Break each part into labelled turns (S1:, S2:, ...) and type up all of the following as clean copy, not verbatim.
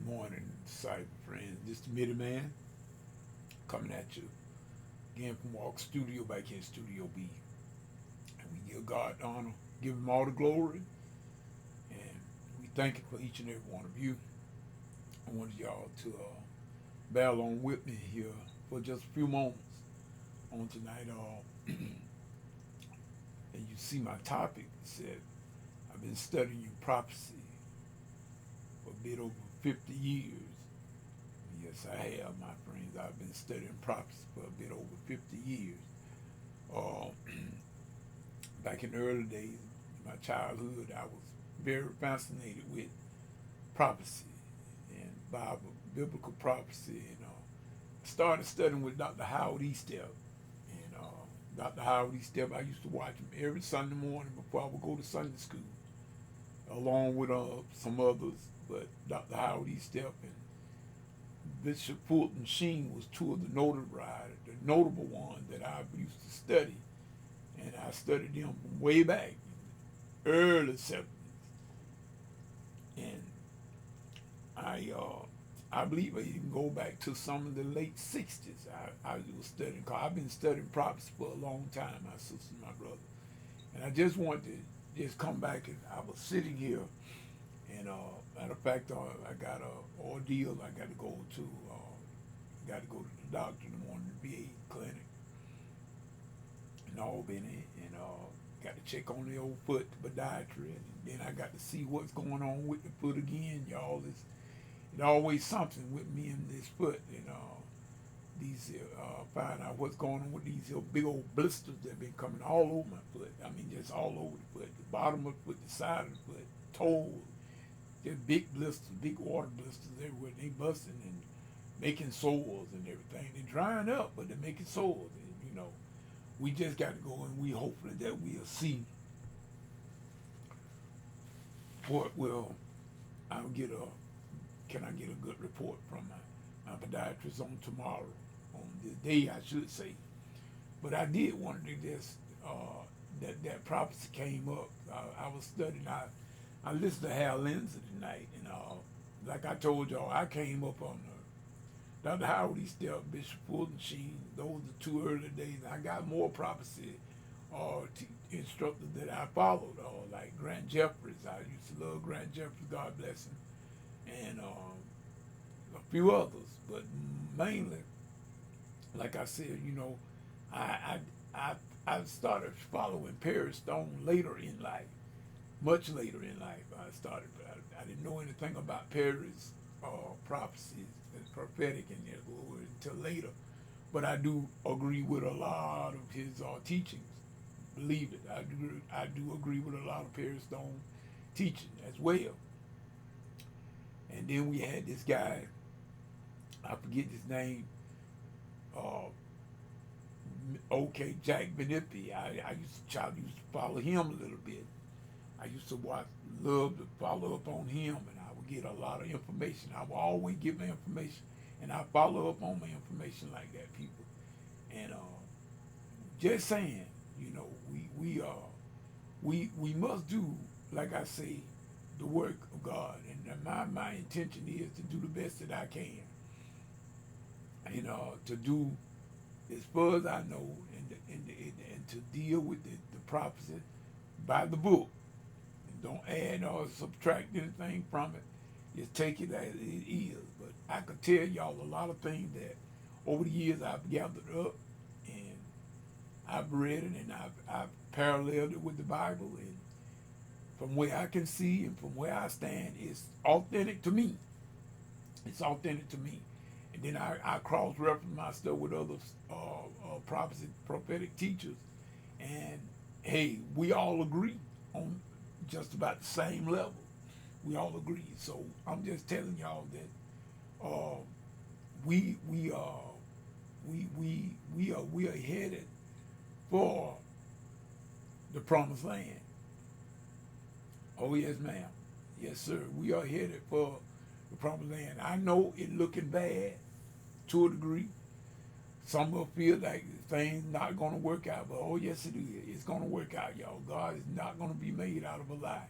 S1: Good morning, cyber friends. This is Mitty Man coming at you again from Walk Studio back here in Studio B. And we give God the honor, give Him all the glory, and we thank Him for each and every one of you. I wanted y'all to battle on with me here for just a few moments on tonight. And you see my topic. It said, I've been studying prophecy for a bit over 50 years. Yes, I have, my friends. I've been studying prophecy for a bit over 50 years. Uh, Back in the early days, in my childhood, I was very fascinated with prophecy and Bible, biblical prophecy. I started studying with Dr. Howard Eastep. And Dr. Howard Eastep, I used to watch him every Sunday morning before I would go to Sunday school, along with some others. But Dr. Howard Eastep and Bishop Fulton Sheen was two of the notable ones that I used to study. And I studied them from way back, early 70s. And I believe I even go back to some of the late 60s. I was studying, because I've been studying prophecy for a long time, my sister and my brother. And I just wanted to just come back, and I was sitting here, and matter of fact, I got a ordeal. I got to go to the doctor in the morning, the VA clinic in Albany, and got to check on the old foot, the podiatry, and then I got to see what's going on with the foot again, y'all. It's always something with me and this foot, and these find out what's going on with these big old blisters that been coming all over my foot. I mean, just all over the foot, the bottom of the foot, the side of the foot, toes, just big blisters, big water blisters everywhere. They busting and making sores and everything. They're drying up, but they're making sores. And, we just got to go, and we hopefully that we'll see what will. I'll get a. Can I get a good report from my podiatrist on tomorrow, on this day, I should say. But I did want to just that prophecy came up. I was studying. I listened to Hal Lindsey tonight, and like I told y'all, I came up on Dr. Howard Eastep, Bishop Fulton Sheen. Those are the two early days. I got more prophecy instructors that I followed, like Grant Jeffries. I used to love Grant Jeffries, God bless him, and a few others. But mainly, like I said, I I I started following Perry Stone later in life, much later in life. I didn't know anything about Perry's prophecies and prophetic and their glory until later. But I do agree with a lot of his teachings. Believe it, I do agree with a lot of Perry Stone teaching as well. And then we had this guy, I forget his name, uh, okay, Jack Benippi. I used to follow him a little bit. I used to love to follow up on him, and I would get a lot of information. I would always get my information, and I follow up on my information like that, people. And just saying, we must do, like I say, the work of God, and my intention is to do the best that I can, and to do as far as I know, and to deal with the prophecy by the book. Don't add or subtract anything from it. Just take it as it is. But I could tell y'all a lot of things that over the years I've gathered up, and I've read it, and I've paralleled it with the Bible, and from where I can see and from where I stand, it's authentic to me. It's authentic to me. And then I cross-reference my stuff with other prophetic teachers, and hey, we all agree on just about the same level. We all agree. So I'm just telling y'all that we we we are headed for the promised land. Oh yes, ma'am. Yes, sir. We are headed for the promised land. I know it looking bad to a degree. Some will feel like things not going to work out, but oh yes it is. It's going to work out, y'all. God is not going to be made out of a lie.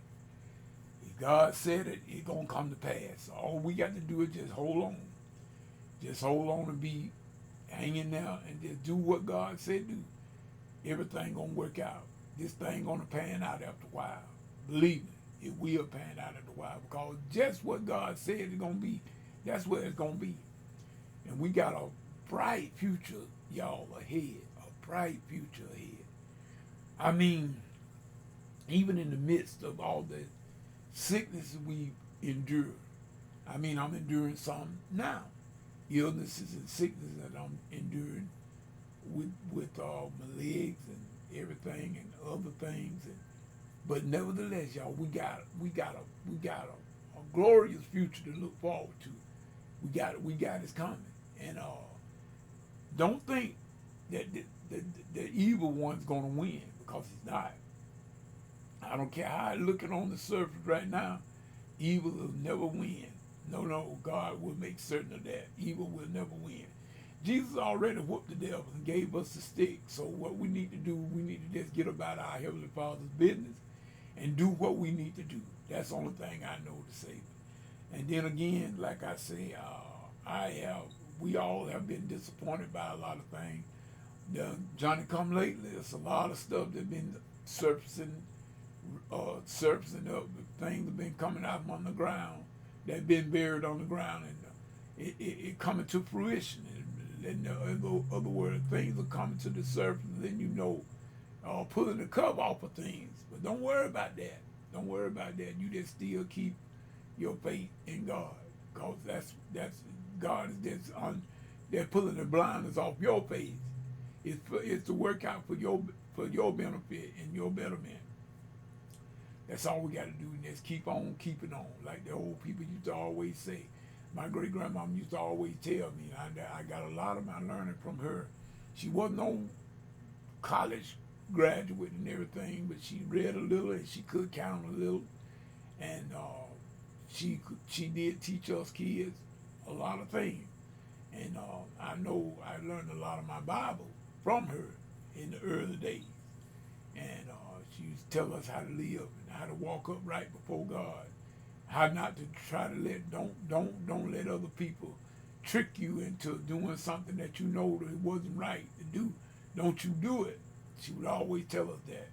S1: If God said it, it's going to come to pass. All we got to do is just hold on. Just hold on and be hanging there and just do what God said do. Everything going to work out. This thing going to pan out after a while. Believe me, it will pan out after a while because just what God said it's going to be, that's where it's going to be. And we got a bright future, y'all, ahead. A bright future ahead. I mean, even in the midst of all the sickness we endure, I mean, I'm enduring some now. Illnesses and sickness that I'm enduring with my legs and everything and other things. But nevertheless, y'all, we got a glorious future to look forward to. We got it coming. And don't think that the evil one's gonna win because he's not. I don't care how I looking on the surface right now, evil will never win. No, God will make certain of that. Evil will never win. Jesus already whooped the devil and gave us the stick. So what we need to do, we need to just get about our Heavenly Father's business and do what we need to do. That's the only thing I know to say. And then again, like I say, we all have been disappointed by a lot of things. Johnny come lately, there's a lot of stuff that's been surfacing up. Things have been coming out from underground that been buried on the ground, and it coming to fruition. And in other words, things are coming to the surface, and then you know, pulling the cover off of things. But don't worry about that. Don't worry about that. You just still keep your faith in God, because that's God is just they're pulling the blinders off your faith. It's to work out for your benefit and your betterment. That's all we got to do, and just keep on keeping on, like the old people used to always say. My great grandmama used to always tell me, and I got a lot of my learning from her. She wasn't no college graduate and everything, but she read a little and she could count a little, and she did teach us kids a lot of things. And I know I learned a lot of my Bible from her in the early days. And she used to tell us how to live and how to walk upright before God, how not to try to don't let other people trick you into doing something that you know that it wasn't right to do. Don't you do it. She would always tell us that.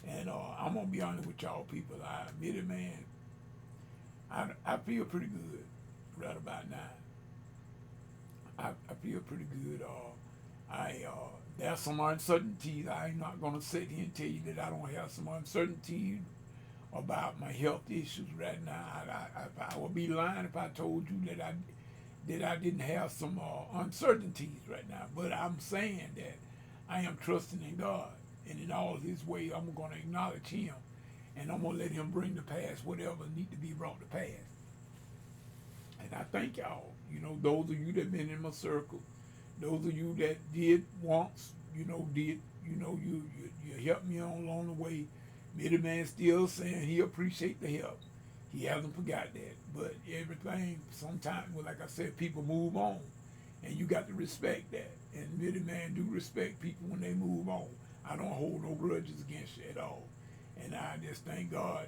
S1: And I'm gonna be honest with y'all people. I admit it, man. I feel pretty good right about now. I feel pretty good. There's some uncertainties. I'm not going to sit here and tell you that I don't have some uncertainties about my health issues right now. I would be lying if I told you that I didn't have some uncertainties right now. But I'm saying that I am trusting in God, and in all His ways, I'm going to acknowledge Him, and I'm going to let Him bring to pass whatever need to be brought to pass. And I thank y'all. You know, those of you that been in my circle, those of you that did once, you helped me on along the way. Middle man still saying he appreciate the help. He hasn't forgot that. But everything, sometimes, well, like I said, people move on. And you got to respect that. And middle man do respect people when they move on. I don't hold no grudges against you at all. And I just thank God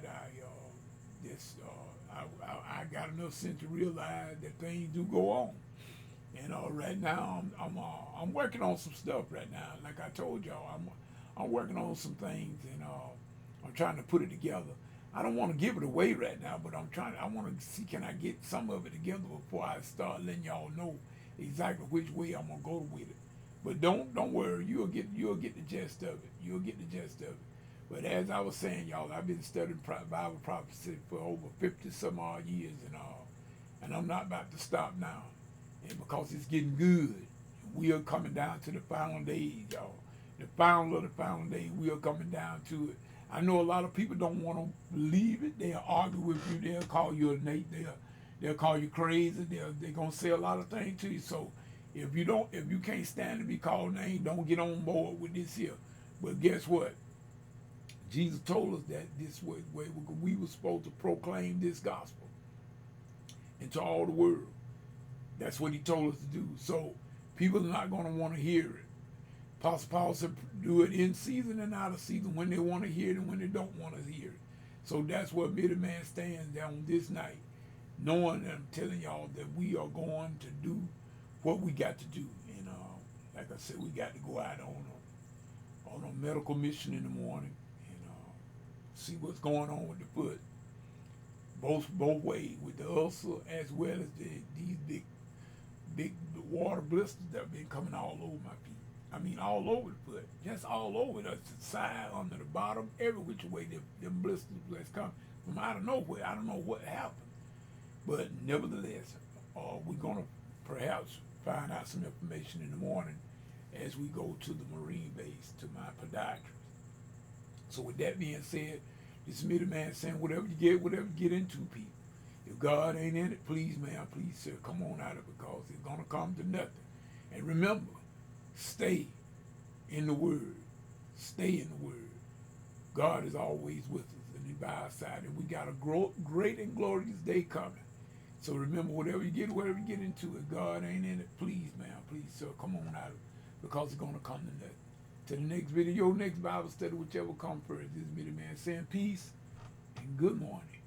S1: I got enough sense to realize that things do go on. And right now I'm working on some stuff right now. Like I told y'all, I'm working on some things, and I'm trying to put it together. I don't want to give it away right now, but I want to see, can I get some of it together before I start letting y'all know exactly which way I'm gonna go with it. But don't worry, you'll get the gist of it. You'll get the gist of it. But as I was saying, y'all, I've been studying Bible prophecy for over 50 some odd years, and I'm not about to stop now. And because it's getting good, we are coming down to the final days, y'all. The final of the final days, we are coming down to it. I know a lot of people don't want to believe it. They'll argue with you. They'll call you a Nate. They'll call you crazy. They're gonna say a lot of things to you. So if you can't stand to be called names, don't get on board with this here. But guess what? Jesus told us that this way we were supposed to proclaim this gospel into all the world. That's what He told us to do. So people are not going to want to hear it. Apostle Paul said, do it in season and out of season, when they want to hear it and when they don't want to hear it. So that's where Middle Man stands on this night, knowing that I'm telling y'all that we are going to do what we got to do. And like I said, we got to go out on a medical mission in the morning and see what's going on with the foot, both ways, with the ulcer as well as these big water blisters that have been coming all over my feet. I mean, all over the foot, just all over the side, under the bottom, every which way them blisters that's come from out of nowhere. I don't know what happened, but nevertheless, we're gonna perhaps find out some information in the morning as we go to the Marine base to my podiatrist. So with that being said, this is Middle Man saying whatever you get into, people. If God ain't in it, please, man, please, sir, come on out of it because it's gonna come to nothing. And remember, stay in the Word. Stay in the Word. God is always with us and He's by our side, and we got a great and glorious day coming. So remember, whatever you get into, if God ain't in it, please, man, please, sir, come on out of it because it's gonna come to nothing. To the next video, next Bible study, whichever comes first. This is Middle Man saying peace and good morning.